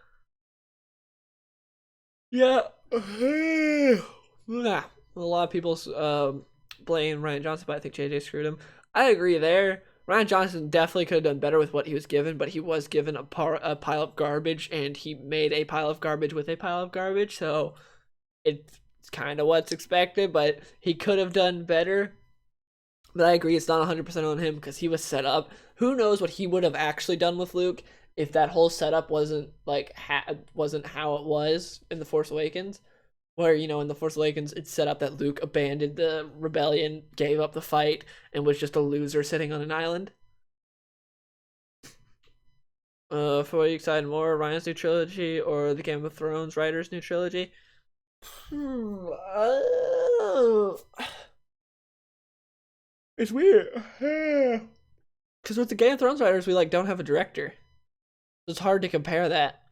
Yeah. Yeah. A lot of people blame Ryan Johnson, but I think JJ screwed him. I agree there. Ryan Johnson definitely could have done better with what he was given, but he was given a pile of garbage, and he made a pile of garbage with a pile of garbage, so it's kind of what's expected, but he could have done better. But I agree, it's not 100% on him because he was set up. Who knows what he would have actually done with Luke if that whole setup wasn't like wasn't how it was in The Force Awakens, where in The Force Awakens it's set up that Luke abandoned the rebellion, gave up the fight, and was just a loser sitting on an island. For what are you excited more, Ryan's new trilogy or the Game of Thrones writers' new trilogy? It's weird. Because with the Game of Thrones writers, we don't have a director. It's hard to compare that.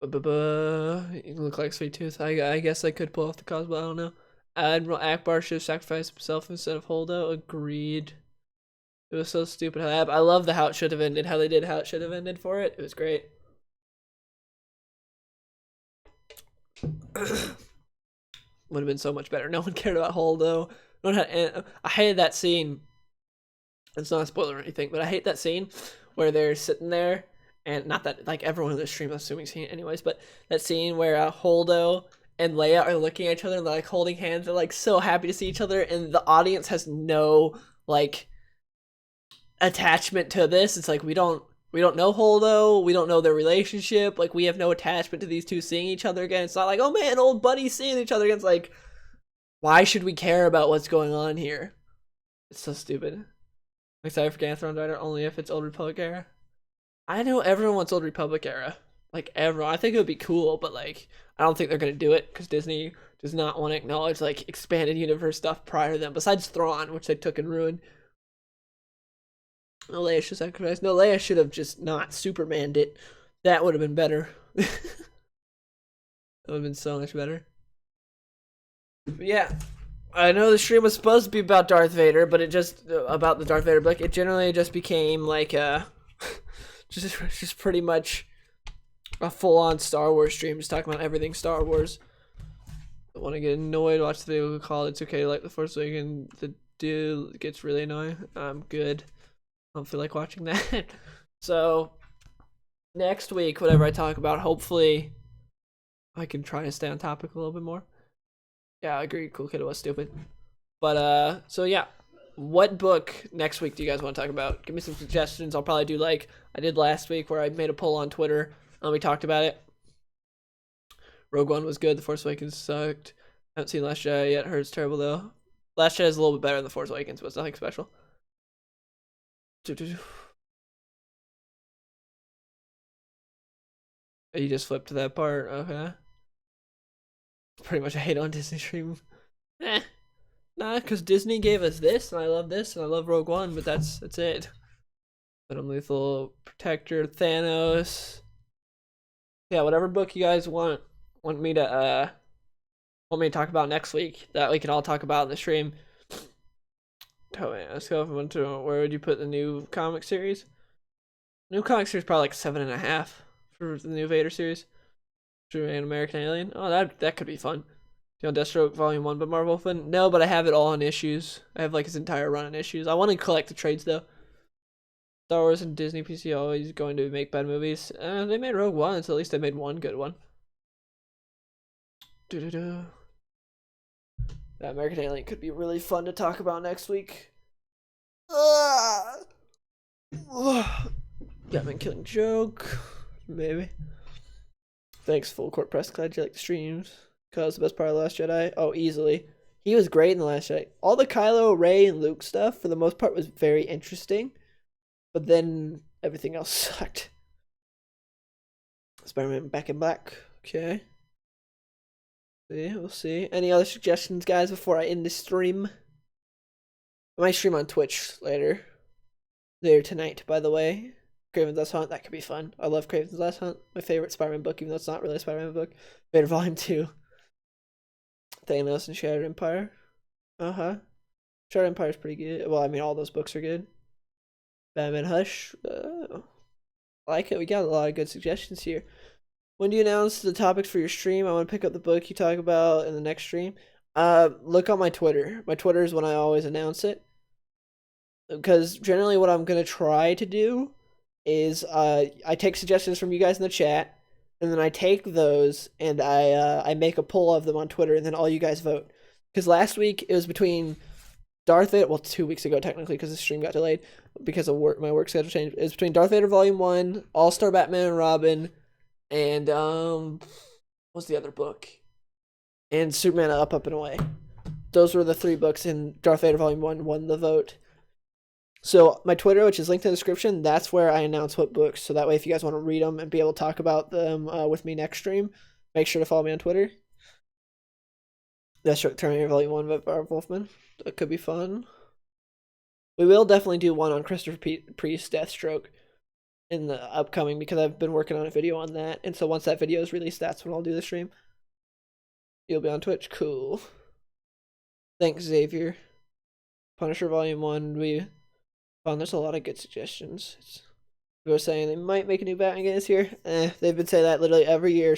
You look like Sweet Tooth. I guess I could pull off the cosplay. I don't know. Admiral Akbar should have sacrificed himself instead of Holdo. Agreed. It was so stupid how I love how it should have ended. How they did how it should have ended for it. It was great. Would have been so much better. No one cared about Holdo. No one had. I hated that scene. It's not a spoiler or anything, but I hate that scene where they're sitting there, and not that everyone in the stream, I'm assuming, seen it anyways, but that scene where Holdo and Leia are looking at each other and they're holding hands. They're so happy to see each other, and the audience has no attachment to this. It's we don't know Holdo, we don't know their relationship. We have no attachment to these two seeing each other again. It's not oh man, old buddies seeing each other again. It's why should we care about what's going on here? It's so stupid. I'm excited for Game of Thrones writer only if it's Old Republic era. I know everyone wants Old Republic era. Everyone. I think it would be cool, but I don't think they're gonna do it because Disney does not want to acknowledge expanded universe stuff prior to them. Besides Thrawn, which they took and ruined. No, Leia should sacrifice. No, Leia should have just not Supermaned it. That would have been better. That would have been so much better. But yeah, I know the stream was supposed to be about Darth Vader, but it just about the Darth Vader book. It generally just became just pretty much a full-on Star Wars stream, just talking about everything Star Wars. I want to get annoyed. Watch the video call. It's okay to like The Force Awakens. The dude gets really annoying. I'm good. I don't feel like watching that. So next week, whatever I talk about, hopefully I can try to stay on topic a little bit more. Yeah, I agree. Cool Kid was stupid. But so yeah, what book next week do you guys want to talk about? Give me some suggestions. I'll probably do I did last week, where I made a poll on Twitter and we talked about it. Rogue One was good. The Force Awakens sucked. I haven't seen Last Jedi yet. Heard it's terrible though. Last Jedi is a little bit better than The Force Awakens, but it's nothing special. You just flipped to that part, okay. Pretty much a hate on Disney stream. Nah, because Disney gave us this, and I love this, and I love Rogue One, but that's it. Venom Lethal, Protector, Thanos. Yeah, whatever book you guys want me to talk about next week that we can all talk about in the stream. Oh man, let's go to where would you put the new comic series? New comic series probably 7.5 for the new Vader series. True and American Alien. Oh, that could be fun. Deathstroke Volume 1 by Marvel Wolfman. No, but I have it all in issues. I have his entire run in issues. I want to collect the trades though. Star Wars and Disney PC always going to make bad movies. They made Rogue One, so at least they made one good one. That American Alien could be really fun to talk about next week. Batman Killing Joke. Maybe. Thanks, Full Court Press. Glad you like the streams. Cause the best part of The Last Jedi. Oh, easily. He was great in The Last Jedi. All the Kylo, Rey, and Luke stuff, for the most part, was very interesting. But then everything else sucked. Spider-Man Back in Black. Okay. See, we'll see. Any other suggestions, guys, before I end the stream? I might stream on Twitch later tonight, by the way. Craven's Last Hunt, that could be fun. I love Craven's Last Hunt. My favorite Spider-Man book, even though it's not really a Spider-Man book. Vader Volume 2. Thanos and Shattered Empire. Shattered Empire's pretty good. Well, I mean, all those books are good. Batman Hush. I like it. We got a lot of good suggestions here. When do you announce the topics for your stream? I want to pick up the book you talk about in the next stream. Look on my Twitter. My Twitter is when I always announce it. Because generally what I'm going to try to do is I take suggestions from you guys in the chat, and then I take those and I make a poll of them on Twitter, and then all you guys vote. Because last week it was between Darth Vader, well, 2 weeks ago technically, because the stream got delayed because of my work schedule changed. It was between Darth Vader Volume 1, All-Star Batman and Robin, and what's the other book? And Superman Up and Away. Those were the 3 books, and Darth Vader Volume 1 won the vote. So my Twitter, which is linked in the description, that's where I announce what books. So that way, if you guys want to read them and be able to talk about them with me next stream, make sure to follow me on Twitter. That's Terminator Volume 1 by Barb Wolfman. That could be fun. We will definitely do one on Christopher Priest's Deathstroke in the upcoming, because I've been working on a video on that. And so once that video is released, that's when I'll do the stream. You'll be on Twitch? Cool. Thanks, Xavier. Punisher Volume 1, we found there's a lot of good suggestions. People are saying they might make a new Batman game this year. They've been saying that literally every year,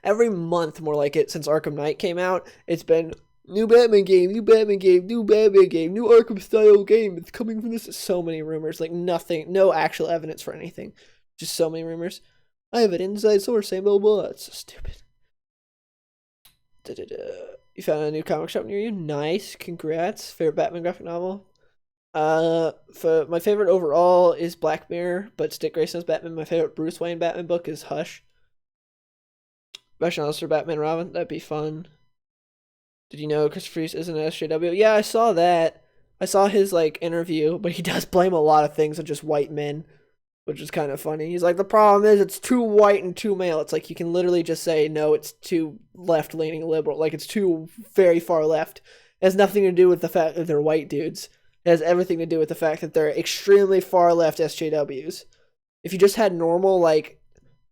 every month, more like it, since Arkham Knight came out. It's been new Batman game, new Batman game, new Batman game, new Arkham style game. It's coming from this. So many rumors, like nothing, no actual evidence for anything. Just so many rumors. I have an inside source saying blah blah. It's so stupid. You found a new comic shop near you? Nice, congrats. Favorite Batman graphic novel? For my favorite overall is Black Mirror, but Dick Grayson's Batman. My favorite Bruce Wayne Batman book is Hush. Special for Batman Robin, that'd be fun. Did you know Christopher Reeve isn't an SJW? Yeah, I saw that. I saw his interview, but he does blame a lot of things on just white men, which is kind of funny. He's like, the problem is it's too white and too male. It's like you can literally just say, no, it's too left-leaning liberal. Like, it's too very far left. It has nothing to do with the fact that they're white dudes. It has everything to do with the fact that they're extremely far left SJWs. If you just had normal,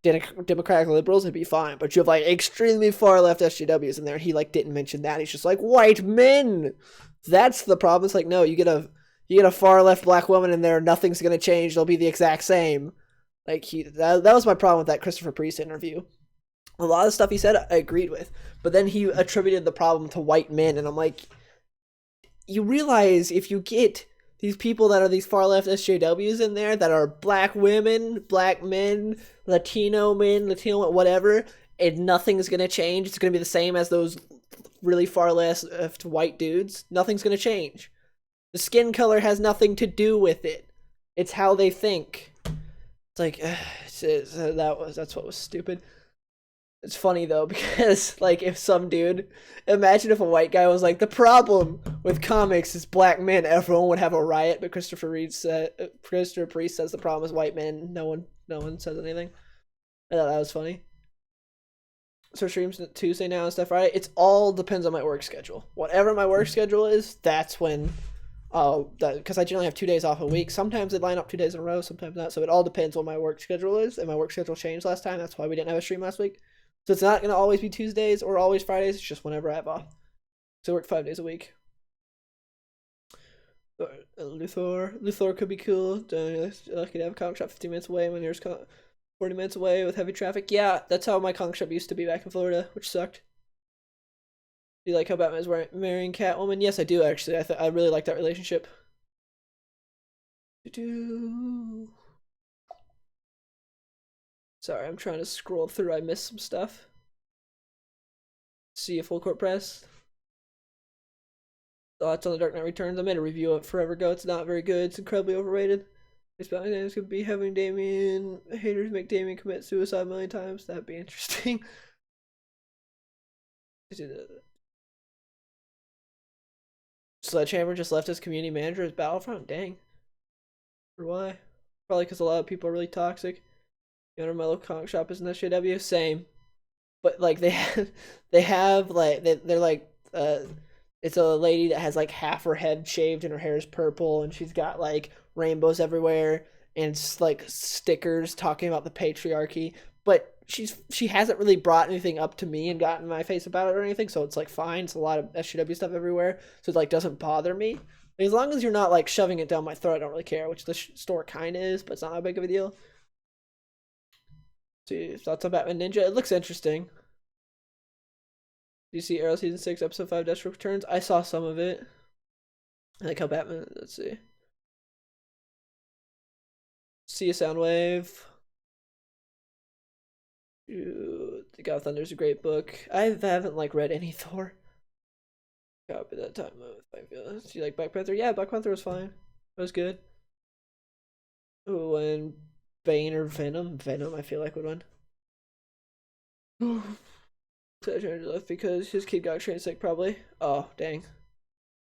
Democratic liberals, it'd be fine. But you have, extremely far left SJWs in there. He, didn't mention that. He's just like, white men! That's the problem. It's like, no, you get a far left black woman in there, nothing's gonna change. They'll be the exact same. That was my problem with that Christopher Priest interview. A lot of the stuff he said, I agreed with. But then he attributed the problem to white men, and I'm like, you realize if you get these people that are these far left SJWs in there that are black women, black men, Latino men, whatever, and nothing's gonna change. It's gonna be the same as those really far left white dudes. Nothing's gonna change. The skin color has nothing to do with it. It's how they think. It's like that's what was stupid. It's funny though, because if some dude, imagine if a white guy was like, the problem with comics is black men, everyone would have a riot. But Christopher Priest says the problem is white men. No one says anything. I thought that was funny. So streams Tuesday now and stuff, right? It's all depends on my work schedule. Whatever my work schedule is, that's when. Because I generally have 2 days off a week. Sometimes they line up 2 days in a row, sometimes not. So it all depends on my work schedule is, and my work schedule changed last time. That's why we didn't have a stream last week. So it's not going to always be Tuesdays or always Fridays. It's just whenever I have off. So I work 5 days a week. Luthor could be cool. Lucky to have a comic shop 15 minutes away when there's 40 minutes away with heavy traffic. Yeah, that's how my comic shop used to be back in Florida, which sucked. Do you like how Batman is marrying Catwoman? Yes, I do, actually. I really like that relationship. Sorry, I'm trying to scroll through. I missed some stuff. See a full court press. Thoughts on The Dark Knight Returns? I made a review of it forever ago. It's not very good. It's incredibly overrated. It's Batman games could be having Damian haters make Damian commit suicide a million times. That'd be interesting. Sledgehammer just left his community manager as Battlefront? Dang. Or why? Probably because a lot of people are really toxic. You know, my local comic shop is in SJW. Same, but like they have like they're like it's a lady that has like half her head shaved and her hair is purple and she's got like rainbows everywhere and it's like stickers talking about the patriarchy. But she hasn't really brought anything up to me and gotten in my face about it or anything, so it's like fine. It's a lot of SJW stuff everywhere, so it like doesn't bother me. As long as you're not like shoving it down my throat, I don't really care. Which the store kind of is, but it's not that big of a deal. See, thoughts on Batman Ninja? It looks interesting. Do you see Arrow Season 6, Episode 5, Deathstroke Returns? I saw some of it. I like how Batman, let's see. See a Soundwave. The God of Thunder is a great book. I haven't like read any Thor. Copy that time of I feel. Do you like Black Panther? Yeah, Black Panther was fine. It was good. Oh, and Bane or Venom? Venom, I feel like would win. Left because his kid got train sick, probably. Oh, dang.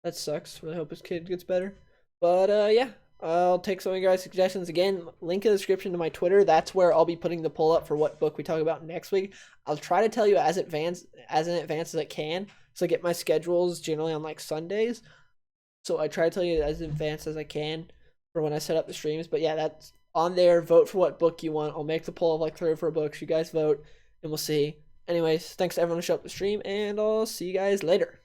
That sucks. Really hope his kid gets better. But, yeah. I'll take some of your guys' suggestions. Again, link in the description to my Twitter. That's where I'll be putting the poll up for what book we talk about next week. I'll try to tell you as in advance as I can. So I get my schedules generally on, like, Sundays. So I try to tell you as in advance as I can for when I set up the streams. But, yeah, that's on there. Vote for what book you want. I'll make the poll of, like, 3 or 4 books. You guys vote, and we'll see. Anyways, thanks to everyone who showed up the stream, and I'll see you guys later.